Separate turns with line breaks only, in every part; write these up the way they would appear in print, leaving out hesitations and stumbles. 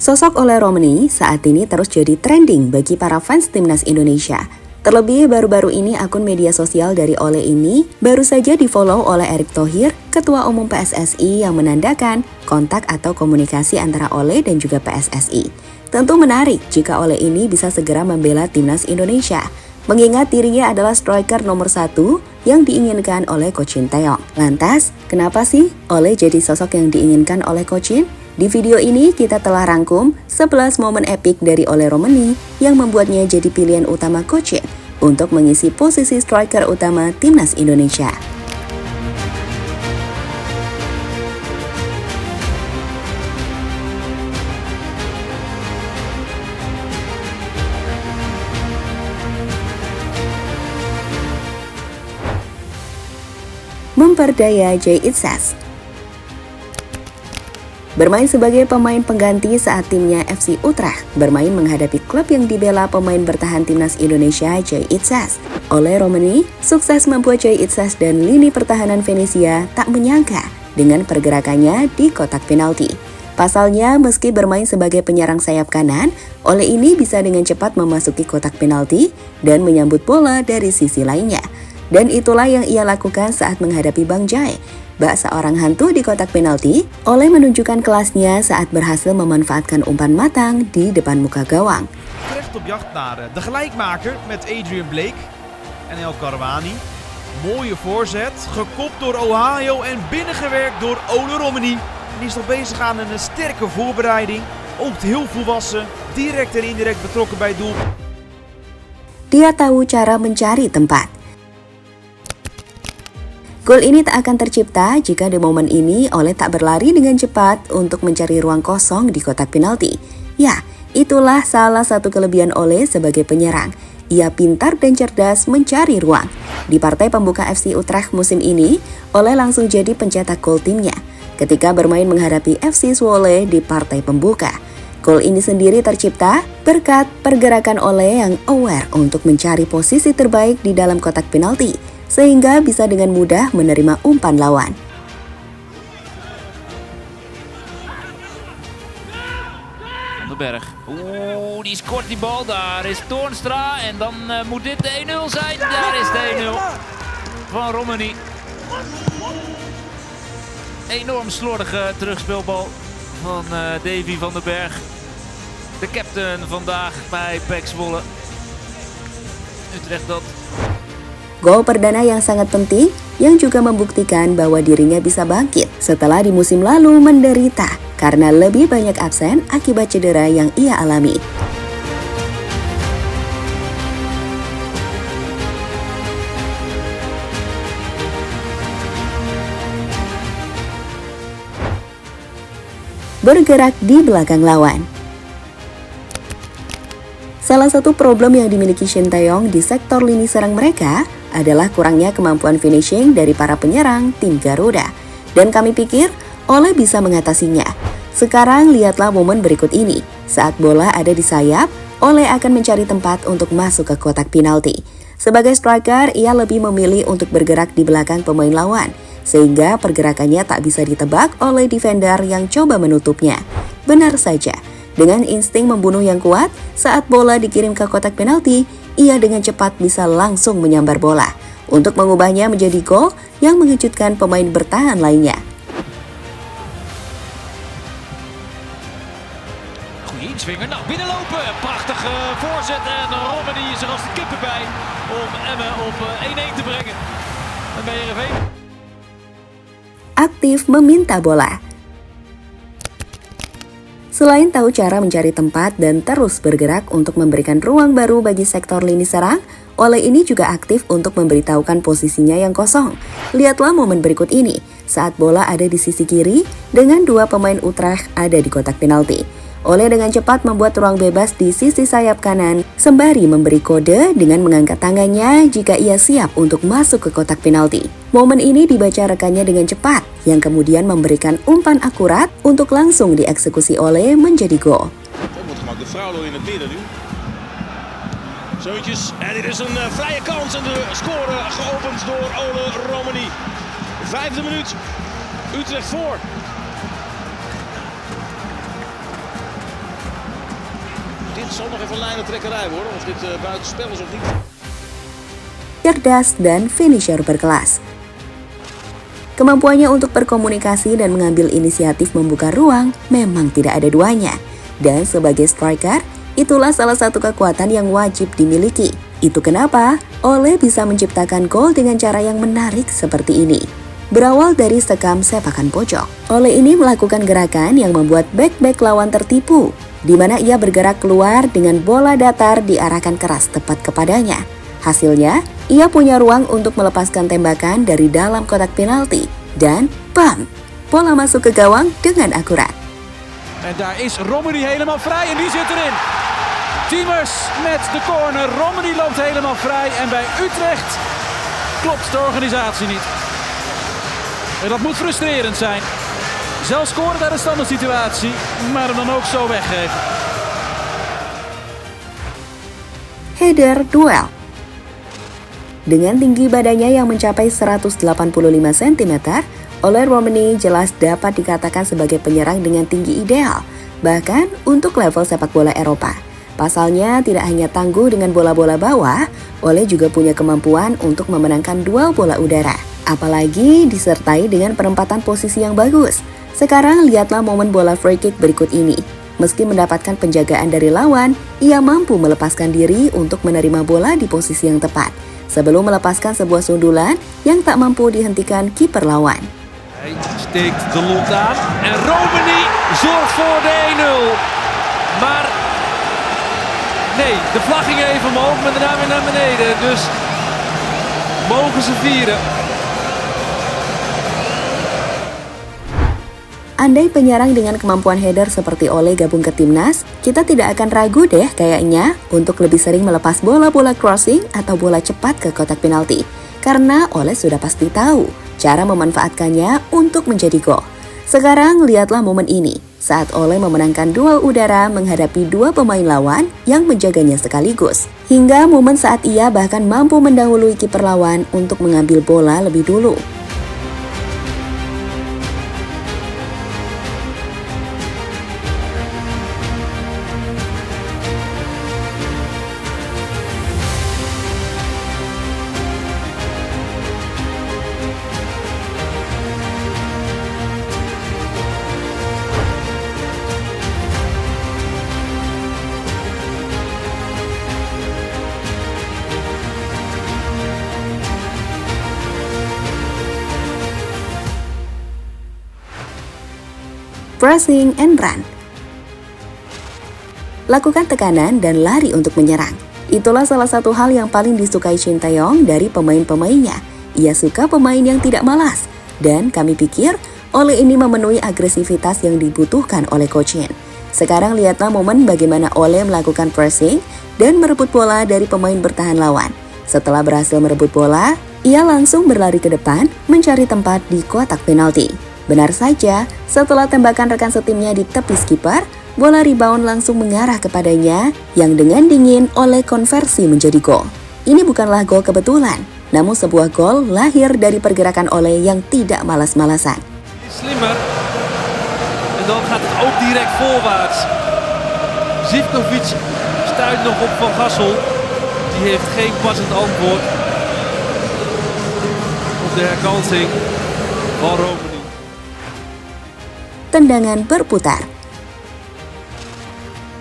Sosok Ole Romeni saat ini terus jadi trending bagi para fans timnas Indonesia. Terlebih baru-baru ini akun media sosial dari Ole ini baru saja di-follow oleh Erick Thohir, Ketua Umum PSSI yang menandakan kontak atau komunikasi antara Ole dan juga PSSI. Tentu menarik jika Ole ini bisa segera membela timnas Indonesia, mengingat dirinya adalah striker nomor 1 yang diinginkan oleh Coach Shin Tae-yong. Lantas, kenapa sih Ole jadi sosok yang diinginkan oleh Coach Shin? Di video ini kita telah rangkum 11 momen epik dari Ole Romeni yang membuatnya jadi pilihan utama Coach Shin untuk mengisi posisi striker utama timnas Indonesia. Memperdaya Jay Itzas. Bermain sebagai pemain pengganti saat timnya FC Utrecht bermain menghadapi klub yang dibela pemain bertahan timnas Indonesia Jay Itzas. Ole Romeni sukses membuat Jay Itzas dan lini pertahanan Venesia tak menyangka dengan pergerakannya di kotak penalti. Pasalnya, meski bermain sebagai penyerang sayap kanan, Ole ini bisa dengan cepat memasuki kotak penalti dan menyambut bola dari sisi lainnya. Dan itulah yang ia lakukan saat menghadapi Bang Jae. Bak seorang hantu di kotak penalti, Ole menunjukkan kelasnya saat berhasil memanfaatkan umpan matang di depan muka gawang.
Terecht op jacht naar de gelijkmaker met Adrian Blake en El Karouani. Mooie voorzet, gekopt door Ohio en binnengewerkt door Ole Romeni. Die is nog bezig aan een sterke voorbereiding. Oogt heel volwassen, direct en indirect betrokken bij het doel.
Dia tahu cara mencari tempat. Gol ini tak akan tercipta jika di momen ini Ole tak berlari dengan cepat untuk mencari ruang kosong di kotak penalti. Ya, itulah salah satu kelebihan Ole sebagai penyerang. Ia pintar dan cerdas mencari ruang. Di partai pembuka FC Utrecht musim ini, Ole langsung jadi pencetak gol timnya ketika bermain menghadapi FC Zwolle di partai pembuka. Gol ini sendiri tercipta berkat pergerakan Ole yang aware untuk mencari posisi terbaik di dalam kotak penalti, sehingga bisa dengan mudah menerima umpan lawan.
Van den Berg. Oeh, die scoort die bal. Daar is Toornstra. En dan moet dit de 1-0 zijn. Daar is de 1-0 van Romeni. Enorm slordige terugspeelbal van Davy van den Berg. De captain vandaag bij PEC Zwolle. Utrecht dat.
Gol perdana yang sangat penting yang juga membuktikan bahwa dirinya bisa bangkit setelah di musim lalu menderita karena lebih banyak absen akibat cedera yang ia alami. Bergerak di belakang lawan. Salah satu problem yang dimiliki Shin Tae-yong di sektor lini serang mereka adalah kurangnya kemampuan finishing dari para penyerang tim Garuda. Dan kami pikir Ole bisa mengatasinya. Sekarang lihatlah momen berikut ini. Saat bola ada di sayap, Ole akan mencari tempat untuk masuk ke kotak penalti. Sebagai striker, ia lebih memilih untuk bergerak di belakang pemain lawan, sehingga pergerakannya tak bisa ditebak oleh defender yang coba menutupnya. Benar saja, dengan insting membunuh yang kuat, saat bola dikirim ke kotak penalti, ia dengan cepat bisa langsung menyambar bola untuk mengubahnya menjadi gol yang mengejutkan pemain bertahan lainnya.
Goeie inswinger. Nou, binnenlopen. Prachtige voorzet. En Romeni is er als de kippen bij om Emmen op 1-1 te brengen. En bij Heerenveen.
Aktif meminta bola. Selain tahu cara mencari tempat dan terus bergerak untuk memberikan ruang baru bagi sektor lini serang, Ole ini juga aktif untuk memberitahukan posisinya yang kosong. Lihatlah momen berikut ini, saat bola ada di sisi kiri dengan dua pemain Utrecht ada di kotak penalti. Ole dengan cepat membuat ruang bebas di sisi sayap kanan, sembari memberi kode dengan mengangkat tangannya jika ia siap untuk masuk ke kotak penalti. Momen ini dibaca rekannya dengan cepat, yang kemudian memberikan umpan akurat untuk langsung dieksekusi Ole menjadi gol.
De Fraulo in het midden nu. Zoetjes, en dit is een vrije kans en de score geopend door Ole Romeni. 5e minuut, Utrecht voor. Het zal nog even lijnentrekkerij worden, of dit buitenspel is of niet.
Cerdas dan finisher berkelas. Kemampuannya untuk berkomunikasi dan mengambil inisiatif membuka ruang memang tidak ada duanya. Dan sebagai striker, itulah salah satu kekuatan yang wajib dimiliki. Itu kenapa Ole bisa menciptakan gol dengan cara yang menarik seperti ini. Berawal dari sekam sepakan pojok, Ole ini melakukan gerakan yang membuat bek-bek lawan tertipu, di mana ia bergerak keluar dengan bola datar diarahkan keras tepat kepadanya. Hasilnya, ia punya ruang untuk melepaskan tembakan dari dalam kotak penalti dan bam! Bola masuk ke gawang dengan akurat.
En daar is Romani helemaal vrij en die zit erin. Tiemers met de corner. Romani loopt helemaal vrij en bij Utrecht klopt de organisatie niet. En dat moet frustrerend zijn. Zelf scoren bij de standaard situatie, maar hem dan ook zo weggeven.
Header duel. Dengan tinggi badannya yang mencapai 185 cm, Ole Romani jelas dapat dikatakan sebagai penyerang dengan tinggi ideal, bahkan untuk level sepak bola Eropa. Pasalnya tidak hanya tangguh dengan bola-bola bawah, Ole juga punya kemampuan untuk memenangkan duel bola udara. Apalagi disertai dengan penempatan posisi yang bagus. Sekarang lihatlah momen bola free kick berikut ini. Meski mendapatkan penjagaan dari lawan, ia mampu melepaskan diri untuk menerima bola di posisi yang tepat, sebelum melepaskan sebuah sundulan yang tak mampu dihentikan kiper lawan.
Hij steekt de lot aan en Romani zorgt voor de 1-0. Maar nee, de vlag ging even omhoog, maar daarna weer naar beneden. Dus mogen ze vieren.
Andai penyerang dengan kemampuan header seperti Ole gabung ke timnas, kita tidak akan ragu deh kayaknya untuk lebih sering melepas bola-bola crossing atau bola cepat ke kotak penalti. Karena Ole sudah pasti tahu cara memanfaatkannya untuk menjadi gol. Sekarang lihatlah momen ini, saat Ole memenangkan duel udara menghadapi dua pemain lawan yang menjaganya sekaligus. Hingga momen saat ia bahkan mampu mendahului kiper lawan untuk mengambil bola lebih dulu. Pressing and run. Lakukan tekanan dan lari untuk menyerang. Itulah salah satu hal yang paling disukai Shin Tae-yong dari pemain-pemainnya. Ia suka pemain yang tidak malas. Dan kami pikir Ole ini memenuhi agresivitas yang dibutuhkan oleh Coach Shin. Sekarang lihatlah momen bagaimana Ole melakukan pressing dan merebut bola dari pemain bertahan lawan. Setelah berhasil merebut bola, ia langsung berlari ke depan mencari tempat di kotak penalti. Benar saja, setelah tembakan rekan setimnya di tepis kiper, bola rebound langsung mengarah kepadanya yang dengan dingin Ole konversi menjadi gol. Ini bukanlah gol kebetulan, namun sebuah gol lahir dari pergerakan Ole yang tidak malas-malasan.
Slimmer. En dan gaat het ook direct voorwaarts. Zivkovic stuit nog op Van Gassel. Die heeft geen passend antwoord op de herkansing van Romani.
Tendangan berputar.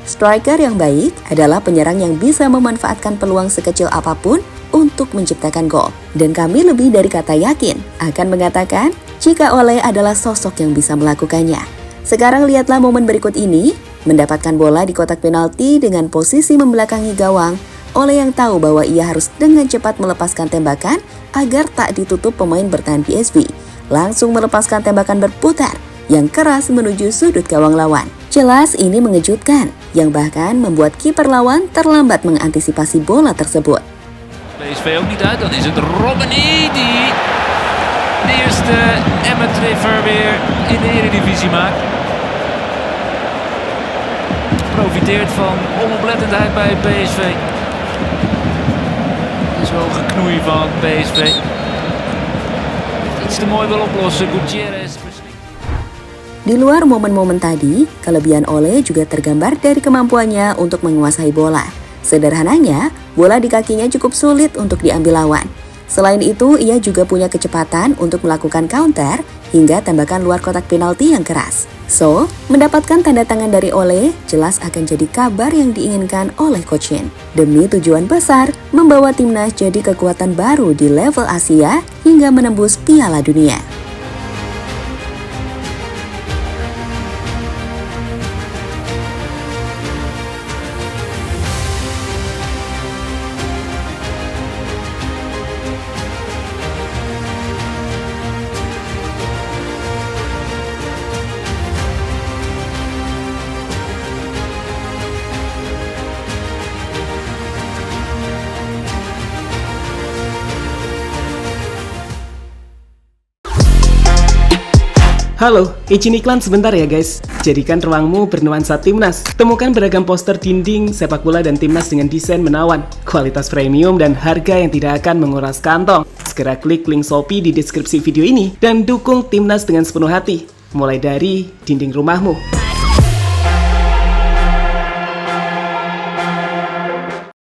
Striker yang baik adalah penyerang yang bisa memanfaatkan peluang sekecil apapun untuk menciptakan gol. Dan kami lebih dari kata yakin akan mengatakan jika Ole adalah sosok yang bisa melakukannya. Sekarang lihatlah momen berikut ini, mendapatkan bola di kotak penalti dengan posisi membelakangi gawang. Ole yang tahu bahwa ia harus dengan cepat melepaskan tembakan agar tak ditutup pemain bertahan PSV. Langsung melepaskan tembakan berputar yang keras menuju sudut gawang lawan. Jelas ini mengejutkan, yang bahkan membuat kiper lawan terlambat mengantisipasi bola tersebut.
PSV ook niet uit, dan is het Romani die de eerste Emmen-treffer weer in de Eredivisie maakt. Profiteert van onoplettendheid bij PSV. Het is wel geknoei van PSV. Iets te mooi wil oplossen, Gutierrez.
Di luar momen-momen tadi, kelebihan Ole juga tergambar dari kemampuannya untuk menguasai bola. Sederhananya, bola di kakinya cukup sulit untuk diambil lawan. Selain itu, ia juga punya kecepatan untuk melakukan counter hingga tembakan luar kotak penalti yang keras. So, mendapatkan tanda tangan dari Ole jelas akan jadi kabar yang diinginkan oleh Coach Shin. Demi tujuan besar, membawa timnas jadi kekuatan baru di level Asia hingga menembus Piala Dunia.
Halo, izin iklan sebentar ya guys. Jadikan ruangmu bernuansa timnas. Temukan beragam poster dinding, sepak bola dan timnas dengan desain menawan, kualitas premium dan harga yang tidak akan menguras kantong. Segera klik link Shopee di deskripsi video ini dan dukung timnas dengan sepenuh hati. Mulai dari dinding rumahmu.